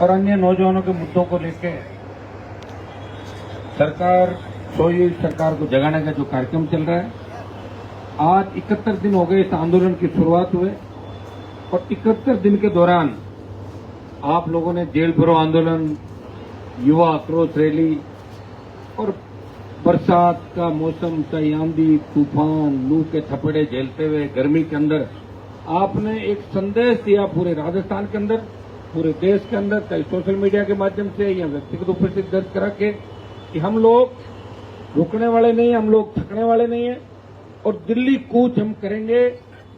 और अन्य नौजवानों के मुद्दों को लेकर सरकार सोई सरकार को जगाने का जो कार्यक्रम चल रहा है, आज 71 दिन हो गए इस आंदोलन की शुरुआत हुए और 71 दिन के दौरान आप लोगों ने जेल भरो आंदोलन, युवा आक्रोश रैली और बरसात का मौसम, चाहे आंधी तूफान, लू के थपेड़े झेलते हुए गर्मी के अंदर आपने एक संदेश दिया पूरे राजस्थान के अंदर, पूरे देश के अंदर, चाहे सोशल मीडिया के माध्यम से या व्यक्तिगत उपस्थिति दर्ज करा के कि हम लोग रुकने वाले नहीं, हम लोग थकने वाले नहीं है और दिल्ली कूच हम करेंगे।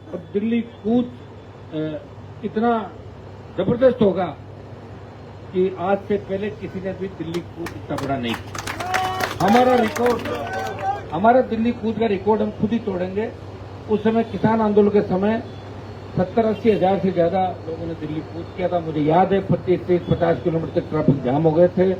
और दिल्ली कूच इतना जबरदस्त होगा कि आज से पहले किसी ने भी दिल्ली कूच इतना बड़ा नहीं किया। हमारा रिकॉर्ड, हमारा दिल्ली कूच का रिकॉर्ड हम खुद ही तोड़ेंगे। उस समय किसान आंदोलन के समय 70-80 हजार से ज्यादा लोगों ने दिल्ली कूच किया था। मुझे याद है 25-30-50 किलोमीटर तक ट्रैफिक जाम हो गए थे,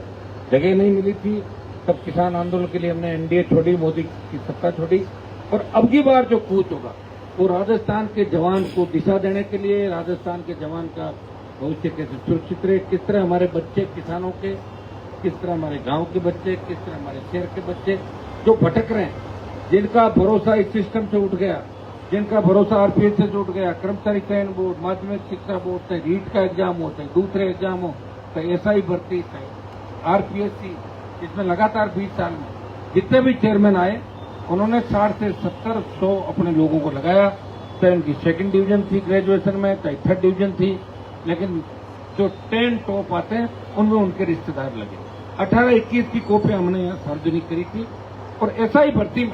जगह नहीं मिली थी। तब किसान आंदोलन के लिए हमने एनडीए छोड़ी, मोदी की सत्ता छोड़ी। और अब की बार जो कूच होगा वो राजस्थान के जवान को दिशा देने के लिए, राजस्थान के जवान का भविष्य कैसे सुरक्षित रहे, किस तरह हमारे बच्चे किसानों के, किस तरह हमारे गांव के बच्चे, किस तरह हमारे शहर के बच्चे जो भटक रहे हैं, जिनका भरोसा इस सिस्टम से उठ गया, जिनका भरोसा आरपीएस से उठ गया, कर्मचारी चयन बोर्ड, माध्यमिक शिक्षा बोर्ड, चाहे रीट का एग्जाम हो, चाहे दूसरे एग्जाम हो, चाहे एसआई भर्ती, चाहे आरपीएससी, इसमें लगातार 20 साल में जितने भी चेयरमैन आए उन्होंने 60 से 70-100 अपने लोगों को लगाया। चाहे उनकी सेकंड डिवीजन थी ग्रेजुएशन में, चाहे थर्ड डिवीजन थी, लेकिन जो 10 टॉप आते हैं उनमें उनके रिश्तेदार लगे। 18-21 की कॉपियां हमने यहाँ सार्वजनिक करी थी। और एसआई भर्ती में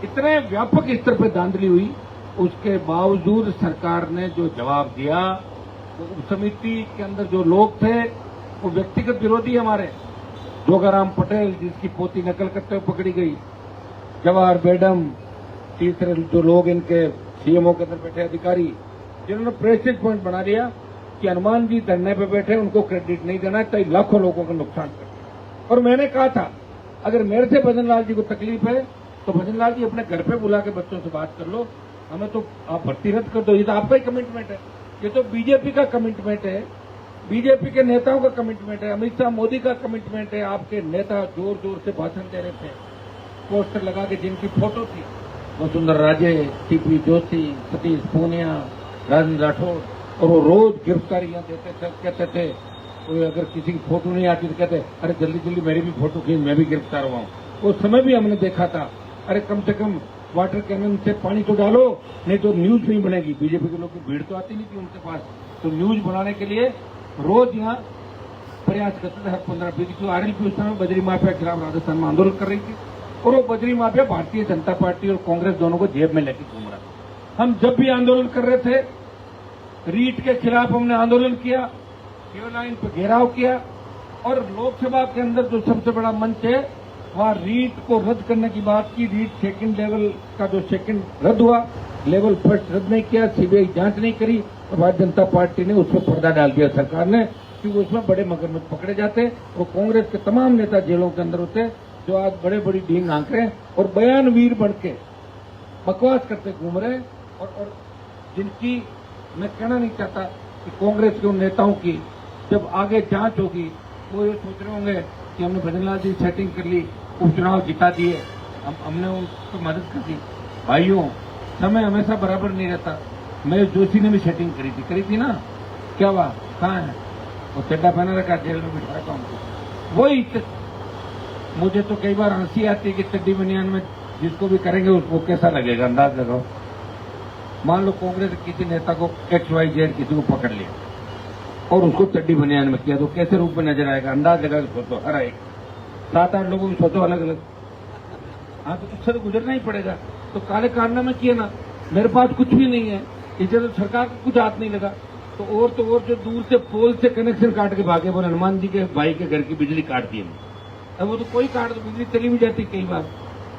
इतने व्यापक स्तर पर धांधली हुई, उसके बावजूद सरकार ने जो जवाब दिया, तो समिति के अंदर जो लोग थे वो व्यक्तिगत विरोधी हमारे, जोगाराम पटेल जिसकी पोती नकल करते हुए पकड़ी गई, जवाहर बेडम, तीसरे जो लोग इनके सीएमओ के अंदर बैठे अधिकारी, जिन्होंने प्रेस्टीज पॉइंट बना लिया कि हनुमान जी धरने पे बैठे, उनको क्रेडिट नहीं देना चाहिए, लाखों लोगों का नुकसान कर। और मैंने कहा था अगर मेरे से भजन लाल जी को तकलीफ है तो भजन लाल जी अपने घर पे बुला के बच्चों से बात कर लो, हमें तो आप भर्ती रद्द कर दो। ये तो आपका ही कमिटमेंट है, ये तो बीजेपी का कमिटमेंट है, बीजेपी के नेताओं का कमिटमेंट है, अमित शाह मोदी का कमिटमेंट है। आपके नेता जोर जोर से भाषण दे रहे थे, पोस्टर लगा के जिनकी फोटो थी वसुंधरा राजे, टीपी जोशी, सतीश पूनिया, राजेंद्र राठौड़, और वो रोज गिरफ्तारियां देते थे। कहते थे कोई अगर किसी की फोटो नहीं आती तो कहते अरे जल्दी जल्दी मेरी भी फोटो खींच, मैं भी गिरफ्तार हुआ हूं। उस समय भी हमने देखा था अरे कम से कम वाटर कैनन से पानी तो डालो, नहीं तो न्यूज नहीं बनेगी। बीजेपी के लोग की भीड़ तो आती नहीं थी उनके पास, तो न्यूज बनाने के लिए रोज यहाँ प्रयास करते थे। हर 15-20 की आरएलपी उस समय बजरी माफिया के खिलाफ राजस्थान में आंदोलन कर रही थी और वो बजरी माफिया भारतीय जनता पार्टी और कांग्रेस दोनों को जेब में लेकर घूम रहा था। हम जब भी आंदोलन कर रहे थे, रीट के खिलाफ हमने आंदोलन किया, केवल लाइन पर घेराव किया और लोकसभा के अंदर जो सबसे बड़ा मंच है वहां रीट को रद्द करने की बात की। रीट सेकंड लेवल का जो सेकंड रद्द हुआ, लेवल फर्स्ट रद्द नहीं किया, सीबीआई जांच नहीं करी और भारतीय जनता पार्टी ने उस पर पर्दा डाल दिया सरकार ने, क्योंकि उसमें बड़े मगरमच्छ पकड़े जाते और कांग्रेस के तमाम नेता जेलों के अंदर होते जो आज बड़े बड़ी ढींग आंक रहे हैं और बयानवीर बन के बकवास करते घूम रहे हैं। और जिनकी मैं कहना नहीं चाहता कि कांग्रेस के उन नेताओं की जब आगे जांच होगी वो ये सोच रहे होंगे कि हमने भजन लाल जी सेटिंग कर ली, उपचुनाव जिता दिए, हमने उनको मदद कर दी। भाइयों, समय हमेशा बराबर नहीं रहता। मैं जोशी ने भी सेटिंग करी थी ना, क्या हुआ, कहाँ है वो, चड्डा पहना रखा, जेल में बिठा रखा उनको। वही मुझे तो कई बार हंसी आती है कि चड्डी बनियान में जिसको भी करेंगे उसको कैसा लगेगा, अंदाज लगाओ। मान लो कांग्रेस किसी नेता को XYZ किसी को पकड़ लिया और उसको चड्डी बनियान में किया तो कैसे रूप में नजर आएगा, अंदाज लगा के सोचो। हर एक 7-8 लोगों की सोचो अलग अलग। हाँ, तो उससे तो गुजरना ही पड़ेगा। तो काले कारनामे किए ना, मेरे पास कुछ भी नहीं है, इसे तो सरकार को कुछ हाथ नहीं लगा। तो और जो दूर से पोल से कनेक्शन काट के भागे, बोले हनुमान जी के भाई के घर की बिजली काट दी। अब वो तो कोई काट दो, बिजली चली भी जाती कई बार,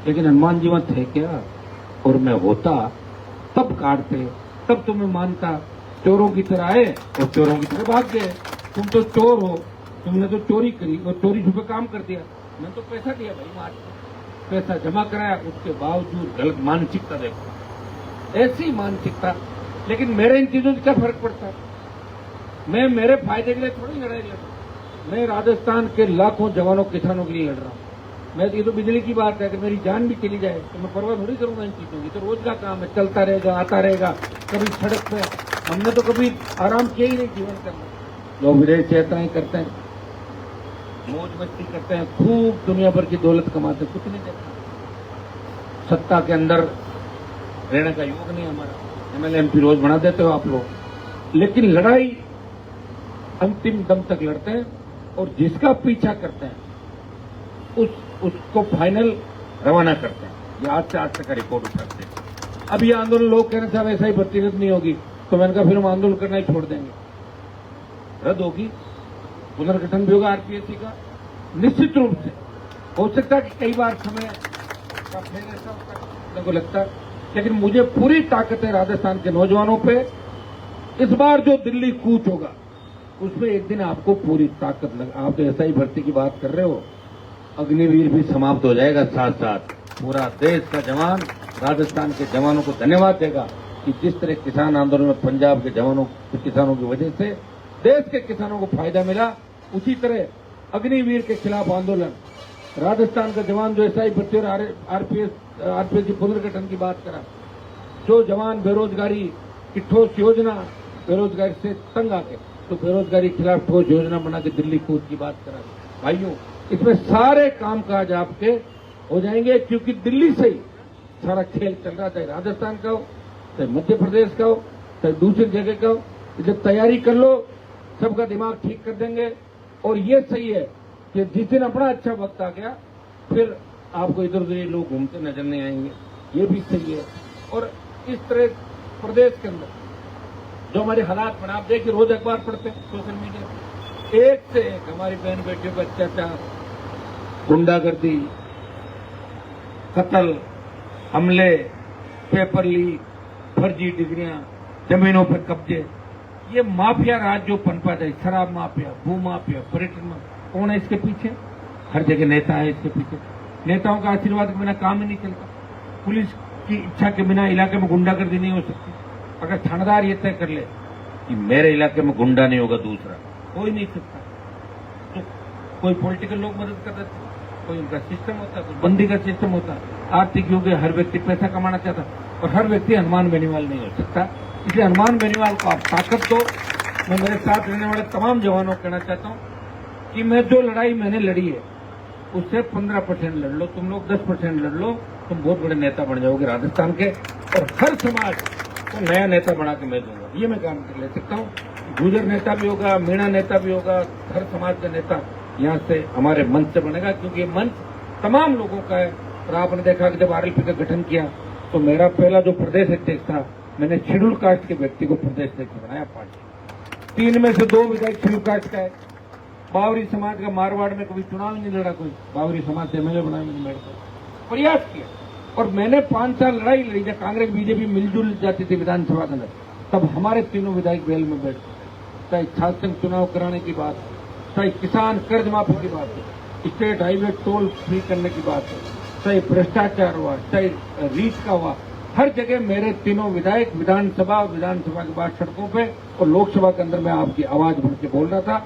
लेकिन हनुमान जी वहां थे क्या, और मैं होता तब काटते, तब तुम्हें मानता। चोरों की तरह आए और चोरों की तरह भाग गए। तुम तो चोर हो, तुमने तो चोरी करी और चोरी छुपे काम कर दिया। मैंने तो पैसा दिया भाई, मार पैसा जमा कराया, उसके बावजूद गलत मानसिकता देखो, ऐसी मानसिकता। लेकिन मेरे इन चीजों से क्या फर्क पड़ता है, मैं मेरे फायदे के लिए थोड़ी लड़ाई लड़ मैं राजस्थान के लाखों जवानों किसानों के लिए लड़ रहा हूँ। मैं ये तो बिजली की बात है कि मेरी जान भी चली जाए तो मैं परवाह थोड़ी करूंगा इन चीजों की। तो रोज का काम है, चलता रहेगा, आता रहेगा। कभी सड़क पे हमने तो कभी आराम किया ही नहीं जीवन करना। लोग विदेश यात्राएं करते हैं, मौज मस्ती करते हैं, खूब दुनिया भर की दौलत कमाते हैं, कुछ नहीं देता। सत्ता के अंदर रहने का योग नहीं हमारा। एमएलए एमपी रोज बना देते हो आप लोग, लेकिन लड़ाई अंतिम दम तक लड़ते हैं और जिसका पीछा करते हैं उसको फाइनल रवाना करते हैं। ये आज से का रिपोर्ट उठाते हैं। अब ये आंदोलन लोग कहने साहब ऐसा ही भर्ती रद्द नहीं होगी, तो मैंने कहा फिर हम आंदोलन करना ही छोड़ देंगे। रद्द होगी, पुनर्गठन भी होगा आरपीएससी का, निश्चित रूप से। हो सकता है कि कई बार समय का फेर ऐसा होता को लगता है, लेकिन मुझे पूरी ताकत है राजस्थान के नौजवानों पे। इस बार जो दिल्ली कूच होगा उसमें एक दिन आपको पूरी ताकत लगा। आप तो ऐसा ही भर्ती की बात कर रहे हो, अग्निवीर भी समाप्त हो जाएगा। साथ साथ पूरा देश का जवान राजस्थान के जवानों को धन्यवाद देगा कि जिस तरह किसान आंदोलन में पंजाब के जवानों किसानों की वजह से देश के किसानों को फायदा मिला, उसी तरह अग्निवीर के खिलाफ आंदोलन राजस्थान का जवान जो एसआई भर्ती और आरपीएस की पुनर्गठन की बात करा, जो जवान बेरोजगारी की ठोस योजना, बेरोजगारी से तंग आके तो बेरोजगारी के खिलाफ ठोस योजना बना के दिल्ली कूच की बात करा। भाइयों, इसमें सारे कामकाज आपके हो जाएंगे, क्योंकि दिल्ली से ही सारा खेल चल रहा, चाहे राजस्थान का हो, चाहे मध्य प्रदेश का हो, चाहे दूसरी जगह का हो। जब तैयारी कर लो, सबका दिमाग ठीक कर देंगे। और ये सही है कि जिस दिन अपना अच्छा वक्त आ गया फिर आपको इधर उधर लोग घूमते नजर नहीं आएंगे, ये भी सही है। और इस तरह प्रदेश के अंदर जो हमारे हालात बना, आप देखिए रोज अखबार पढ़ते हैं सोशल मीडिया पे, एक से एक हमारी बहन बेटियों पर अत्याचार, गुंडागर्दी, कत्ल, हमले, पेपर लीक, फर्जी डिग्रियां, जमीनों पर कब्जे, ये माफिया राज जो पनपा जाए, शराब माफिया, भू माफिया, पर्यटन माफिया, कौन है इसके पीछे? हर जगह नेता है इसके पीछे। नेताओं का आशीर्वाद के बिना काम ही नहीं चलता। पुलिस की इच्छा के बिना इलाके में गुंडागर्दी नहीं हो सकती। अगर थानेदार ये तय कर ले कि मेरे इलाके में गुंडा नहीं होगा, दूसरा कोई नहीं सकता, तो कोई पॉलिटिकल लोग मदद कर देते, कोई उनका सिस्टम होता, कोई बंदी का सिस्टम होता। आर्थिक युग हर व्यक्ति पैसा कमाना चाहता, और हर व्यक्ति हनुमान बेनीवाल नहीं हो सकता। इसलिए हनुमान बेनीवाल को आप ताकत दो। मैं मेरे साथ रहने वाले तमाम जवानों को कहना चाहता हूं कि मैं जो लड़ाई मैंने लड़ी है उससे 15% लड़ लो, तुम लोग 10% लड़ लो, तुम बहुत बड़े नेता बन जाओगे राजस्थान के, और हर समाज को नया नेता बना के मैं दूंगा। ये मैं गारंटी ले सकता हूँ। गुजर नेता भी होगा, मीणा नेता भी होगा, हर समाज का नेता यहाँ से हमारे मंच से बनेगा, क्योंकि ये मंच तमाम लोगों का है। और आपने देखा कि जब आरएलपी का गठन किया तो मेरा पहला जो प्रदेश अध्यक्ष था, मैंने शेड्यूल कास्ट के व्यक्ति को प्रदेश अध्यक्ष बनाया पार्टी। 3 में से 2 विधायक शेड्यूल कास्ट का है। बावरी समाज का मारवाड़ में कभी चुनाव नहीं लड़ा कोई, बावरी समाज से एमएलए बनाया मैंने मेडिकल प्रयास किया। और मैंने 5 साल लड़ाई लड़ी। जब कांग्रेस बीजेपी मिलजुल जाती थी विधानसभा के अंदर, तब हमारे तीनों विधायक बेल में बैठते थे। चाहे छात्र संघ चुनाव कराने की बात है, चाहे किसान कर्ज माफी की बात है, स्टेट हाईवे टोल फ्री करने की बात है, चाहे भ्रष्टाचार हुआ, चाहे रीच का हुआ, हर जगह मेरे तीनों विधायक विधानसभा और विधानसभा के बाद सड़कों पे और लोकसभा के अंदर मैं आपकी आवाज बन के बोल रहा था।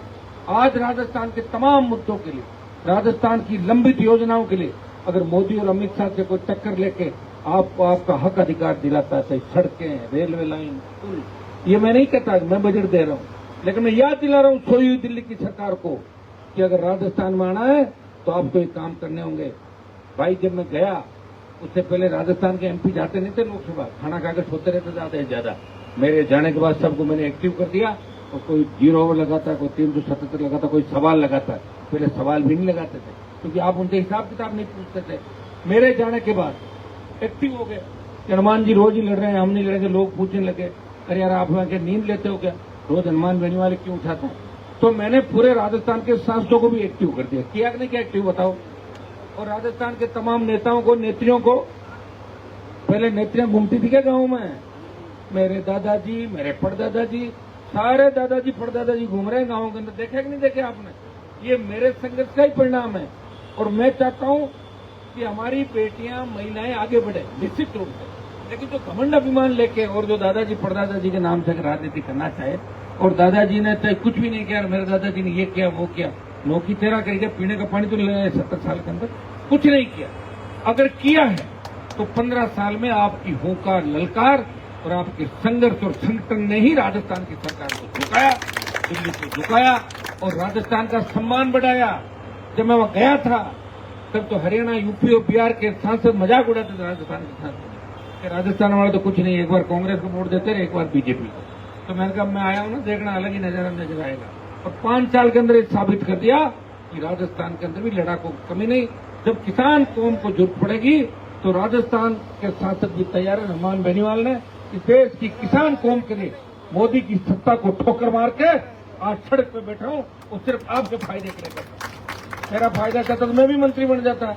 आज राजस्थान के तमाम मुद्दों के लिए, राजस्थान की लंबित योजनाओं के लिए अगर मोदी और अमित शाह से कोई टक्कर लेके आपको आपका हक अधिकार दिलाता है, सड़कें, रेलवे लाइन, पुल, ये मैं नहीं कहता, मैं बजट दे रहा हूँ, लेकिन मैं याद दिला रहा हूँ सोई हुई दिल्ली की सरकार को कि अगर राजस्थान में आना है तो आपको ये काम करने होंगे। भाई, जब मैं गया उससे पहले राजस्थान के एमपी जाते नहीं थे लोकसभा, खाना खाकर सोते रहते ज्यादा से ज्यादा। मेरे जाने के बाद सबको मैंने एक्टिव कर दिया, और कोई 0 ओवर लगाता, कोई 377 लगाता, कोई सवाल लगाता। पहले सवाल भी नहीं लगाते थे क्योंकि आप उनसे हिसाब किताब नहीं पूछते थे। मेरे जाने के बाद एक्टिव हो गए कि हनुमान जी रोज ही लड़ रहे हैं, हम नहीं लड़ेंगे। लोग पूछने लगे, अरे यार आप वहां के नींद लेते हो क्या, रोज हनुमान बेनीवाल क्यों उठाता है? तो मैंने पूरे राजस्थान के सांसदों को भी एक्टिव कर दिया। किया कि नहीं क्या एक्टिव, बताओ। और राजस्थान के तमाम नेताओं को, नेत्रियों को, पहले नेत्रियां घूमती थी क्या गाँव में, मेरे दादाजी, मेरे परदादाजी, सारे दादाजी परदादाजी घूम रहे हैं गाँव के अंदर। देखे कि नहीं देखे आपने? ये मेरे संघर्ष का ही परिणाम है। और मैं चाहता हूं कि हमारी बेटियां, महिलाएं आगे बढ़े निश्चित रूप से, लेकिन जो घमंड अभिमान लेके और जो दादाजी परदादाजी के नाम से राजनीति करना चाहे और दादाजी ने तो कुछ भी नहीं किया, मेरे दादाजी ने ये किया वो किया। नौकी तेरा करके पीने का पानी तो ले आए 70 साल के अंदर, कुछ नहीं किया। अगर किया है तो 15 साल में आपकी हुंकार ललकार और आपके संघर्ष और संगठन ने ही राजस्थान की सरकार को झुकाया, दिल्ली को झुकाया और राजस्थान का सम्मान बढ़ाया। जब मैं वहां गया था तब तो हरियाणा, यूपी और बिहार के सांसद मजाक उड़ाते थे राजस्थान के सांसद कि राजस्थान वाले तो कुछ नहीं, एक बार कांग्रेस को वोट देते रहे, एक बार बीजेपी को। तो मैंने कहा मैं आया हूं ना, देखना अलग ही नजारा नजर आएगा। और 5 साल के अंदर साबित कर दिया कि राजस्थान के अंदर भी लड़ाकों की कमी नहीं। जब किसान कौम को जरूरत पड़ेगी तो राजस्थान के सांसद भी तैयार है। हनुमान बेनीवाल ने इस देश की किसान कौम के लिए मोदी की सत्ता को ठोकर मार के आज सड़क पे बैठा हूं, और सिर्फ आपके फायदे के लिए बैठा हूं। मेरा फायदा चाहता तो मैं भी मंत्री बन जाता।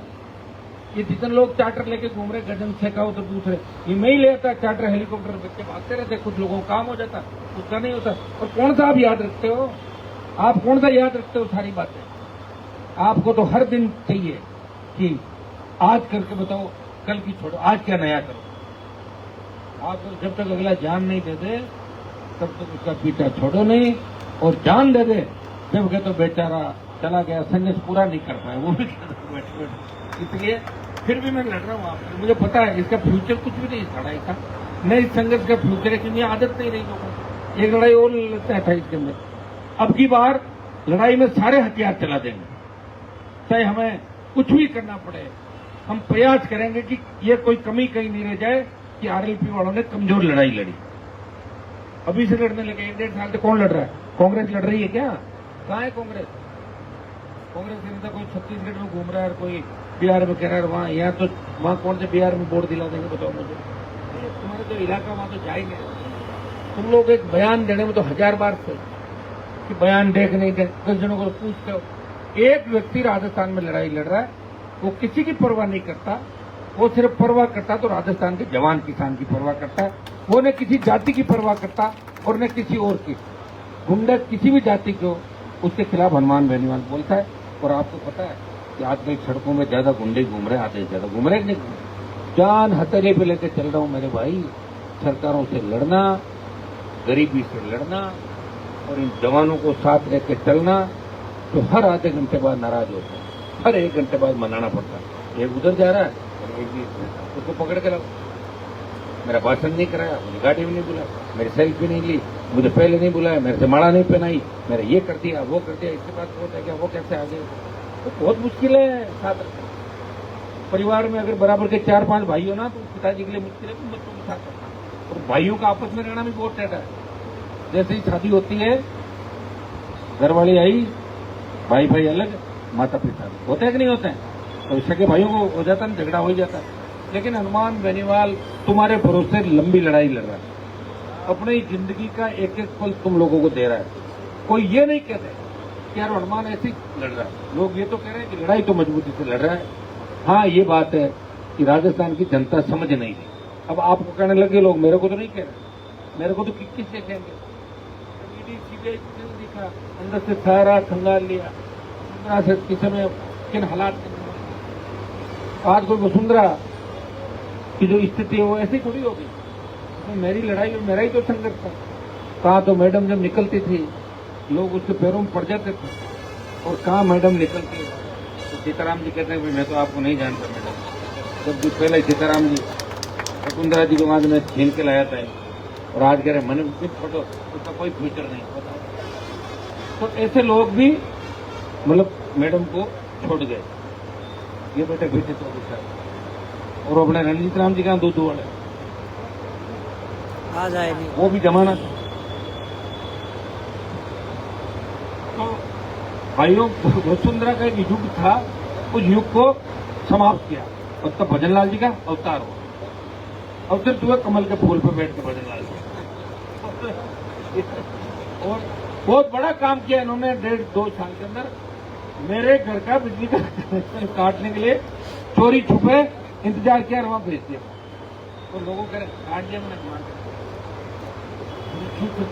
ये जितने लोग चार्टर लेके घूम रहे, गजन शेखाओ तो दूसरे, ये मैं ही ले आता चार्टर, हेलीकॉप्टर बच्चे भागते रहते, कुछ लोगों का काम हो जाता, कुछ का नहीं होता। और कौन सा आप याद रखते हो? आप कौन सा याद रखते हो सारी बातें? आपको तो हर दिन चाहिए कि आज करके बताओ, कल की छोड़ो, आज क्या नया करो। आप जब तक अगला जान नहीं दे दे तब तक उसका पीछा छोड़ो नहीं, और जान दे दे जब गए तो बेचारा चला गया, संघर्ष पूरा नहीं कर पाया, वो भी बैठे। इसलिए फिर भी मैं लड़ रहा हूँ आपसे। मुझे पता है इसका फ्यूचर कुछ भी नहीं, लड़ाई का नहीं, संघर्ष का फ्यूचर है, क्योंकि आदत नहीं रही लोगों को। एक लड़ाई और लगता है 28 के अंदर। अब की बार लड़ाई में सारे हथियार चला देंगे, चाहे हमें कुछ भी करना पड़े। हम प्रयास करेंगे कि ये कोई कमी कहीं नहीं रह जाए कि आरएलपी वालों ने कमजोर लड़ाई लड़ी। अभी से लड़ने लगे, 1-1.5 साल से कौन लड़ रहा है? कांग्रेस लड़ रही है क्या? कहाँ है कांग्रेस? कांग्रेस के नेता कोई छत्तीसगढ़ में घूम रहा है और कोई बिहार में कह रहा है वहां, यहाँ तो वहां कौन से बिहार में वोट दिला देंगे बताओ मुझे? तुम्हारा जो इलाका वहां तो जाएंगे। तुम लोग एक बयान देने में तो 1000 बार थे कि बयान देख नहीं दे, 10 जनों को पूछते हो। एक व्यक्ति राजस्थान में लड़ाई लड़ रहा है, वो किसी की परवाह नहीं करता, वो सिर्फ परवाह करता तो राजस्थान के जवान किसान की परवाह करता है। वो न किसी जाति की परवाह करता और न किसी और की। गुंडा किसी भी जाति को, उसके खिलाफ हनुमान बेनीवाल बोलता है। और आपको पता है कि आजकल सड़कों में ज्यादा गुंडे घूम रहे हैं, आते ज्यादा घूम रहे नहीं। जान हथेली पे लेकर चल रहा हूं मेरे भाई, सरकारों से लड़ना, गरीबी से लड़ना और इन जवानों को साथ लेकर चलना। तो हर आधे घंटे बाद नाराज होते हैं, हर 1 घंटे बाद मनाना पड़ता है। एक उधर जा रहा है और एक भी उसको पकड़ के लाओ। मेरा भाषण नहीं कराया, मुझे गाड़ी में नहीं बुलाया, मेरी सेल्फी नहीं ली, मुझे पहले नहीं बुलाया, मेरे से माला नहीं पहनाई, मेरा ये कर दिया वो कर दिया, इसके बाद सोचा क्या वो कैसे आ गए। तो बहुत मुश्किल है साथ रखना। परिवार में अगर बराबर के 4-5 भाई हो ना तो पिताजी के लिए मुश्किल है, तो बच्चों के साथ रखना। और भाइयों का आपस में रहना भी बहुत टेढ़ा है। जैसे ही शादी होती है, घर वाली आई, भाई भाई अलग, माता पिता होते हैं कि नहीं होते हैं, तो सगे भाइयों को हो जाता है, झगड़ा हो ही जाता है। लेकिन हनुमान बेनीवाल तुम्हारे भरोसे लंबी लड़ाई लड़ रहा है, अपनी जिंदगी का एक एक पल तुम लोगों को दे रहा है। कोई ये नहीं कहते कि यार हनुमान ऐसे ही लड़ रहा है, लोग ये तो कह रहे हैं कि लड़ाई तो मजबूती से लड़ रहा है। हाँ, ये बात है कि राजस्थान की जनता समझ नहीं रही। अब आपको कहने लगे लोग, मेरे को तो नहीं कह रहे, मेरे को तो किससे कहेंगे? सीधे दिखा, अंदर से सारा खंगाल लिया, वसुंधरा से किस समय किन हालात में। आज कोई वसुंधरा की जो स्थिति है वो ऐसी थोड़ी होगी। तो मेरी लड़ाई और मेरा ही तो संघर्ष था। कहाँ तो मैडम जब निकलती थी लोग उसके पैरों में पड़ जाते थे, और कहाँ मैडम निकलती है तो सीताराम जी कहते हैं मैं तो आपको नहीं जानता मैडम। जब भी पहले सीताराम जी वसुंधरा जी को वहां में छीन के लाया था, और आज कह रहे मैंने कुछ फोटो, उसका कोई फ्यूचर नहीं पता। तो ऐसे लोग भी मतलब मैडम को छोड़ गए, ये बेटे पीछे तो और अपने रणजीत राम जी का दूध वाले आ जाएगी, वो भी जमाना था। तो भाइयों, वसुंधरा का एक युग था, उस युग को समाप्त किया और तब भजनलाल जी का अवतार हुआ। अवसर हुआ कमल के फूल पर बैठ के भजनलाल जी, और बहुत बड़ा काम किया इन्होंने 1.5-2 साल के अंदर। मेरे घर का बिजली का कनेक्शन काटने के लिए चोरी छुपे इंतजार किया, वहां भेज दिया। तो लोगों कह रहे काट दिया, मैंने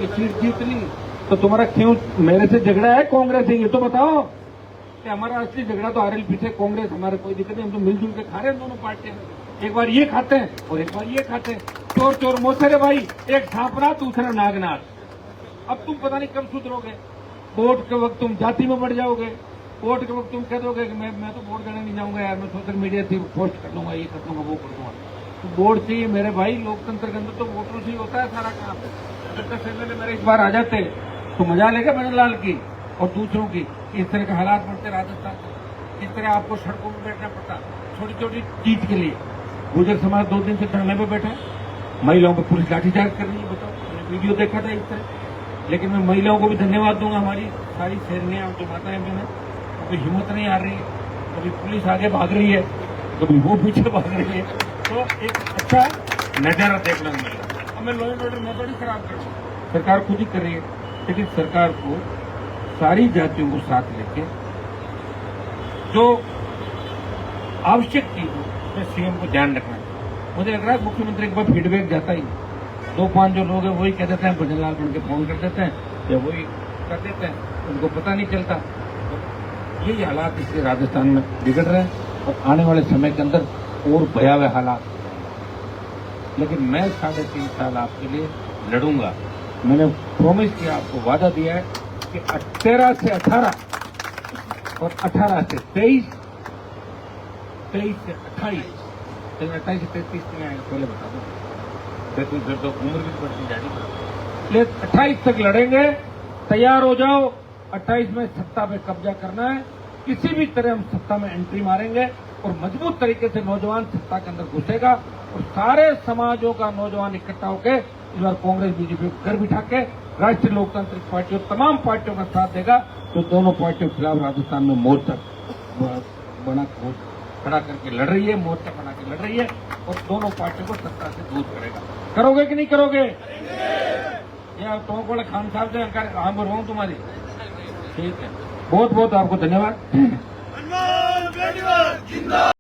सीट जीत ली। तो तुम्हारा क्यों मेरे से झगड़ा है कांग्रेस से, ये तो बताओ कि हमारा असली झगड़ा तो आरएलपी से, कांग्रेस हमारे कोई दिक्कत नहीं, हम तो मिलजुल के खा रहे हैं दोनों पार्टियां। एक बार ये खाते हैं और एक बार ये खाते हैं। चोर चोर मोसरे भाई, एक सांपनाथ दूसरा नागनाथ। अब तुम पता नहीं कब सुधरोगे। वोट के वक्त तुम जाति में बढ़ जाओगे, वोट के वक्त तुम कह दोगे कि मैं तो वोट देने नहीं जाऊंगा यार, मैं सोशल मीडिया से पोस्ट कर लूंगा, ये कर दूंगा, वो कर दूंगा। तो वोट चाहिए मेरे भाई, लोकतंत्र के अंदर तो वोटरों से ही होता है सारा काम। जब तक एमएलए मेरे इस बार आ जाते तो मजा लेगा बनलाल की और दूसरों की। इस तरह के हालात बढ़ते राजस्थान में, इस तरह आपको सड़कों में बैठना पड़ता छोटी छोटी चीज के लिए। गुर्जर समाज 2 दिन से धरने पे बैठा है, महिलाओं पर पुलिस लाठीचार्ज कर रही है। बताओ, मैंने वीडियो देखा था इस तरह। लेकिन मैं महिलाओं को भी धन्यवाद दूंगा, हमारी सारी शेरनियां जो माताएं बहनें, कभी हिम्मत नहीं आ रही है, कभी पुलिस आगे भाग रही है, कभी वो पीछे भाग रही है। तो एक अच्छा नजारा देखने को मिल रहा है। अब मैं लॉ एंड ऑर्डर मैं थोड़ी खराब कर रहा हूँ, सरकार खुद ही कर रही है। लेकिन सरकार को सारी जातियों को साथ लेके जो आवश्यक चीज है सीएम को ध्यान रखना चाहिए। मुझे लग रहा है मुख्यमंत्री के पास फीडबैक जाता ही नहीं। 2-5 जो लोग हैं वही कह देते हैं, भजनलाल बन के फोन कर देते हैं या वही कर देते हैं, उनको पता नहीं चलता। तो यही हालात इसलिए राजस्थान में बिगड़ रहे हैं और आने वाले समय के अंदर और भयावह हालात। लेकिन मैं 3.5 साल आपके लिए लड़ूंगा। मैंने प्रॉमिस किया, आपको वादा दिया है कि 13 से 18 और 18 से 23, 23 से 28, 28 से 33 नहीं आएगा, पहले बता दो। 33 फिर तो उम्र भी बढ़ती जाएगी। लेकिन 28 तक लड़ेंगे, तैयार हो जाओ। 28 में सत्ता पे कब्जा करना है, किसी भी तरह हम सत्ता में एंट्री मारेंगे और मजबूत तरीके से नौजवान सत्ता के अंदर घुसेगा और सारे समाजों का नौजवान इकट्ठा होकर इस बार कांग्रेस बीजेपी को घर बिठा के राष्ट्रीय लोकतांत्रिक पार्टी और तमाम पार्टियों का साथ देगा। तो दोनों पार्टियों के खिलाफ राजस्थान में मोर्चा खड़ा करके लड़ रही है, मोर्चा बना के लड़ रही है और दोनों पार्टियों को सत्ता से दूर करेगा। करोगे कि नहीं करोगे? या तो वाले खान साहब से हाँ बोल रहा हूँ तुम्हारी, ठीक है। बहुत बहुत आपको धन्यवाद।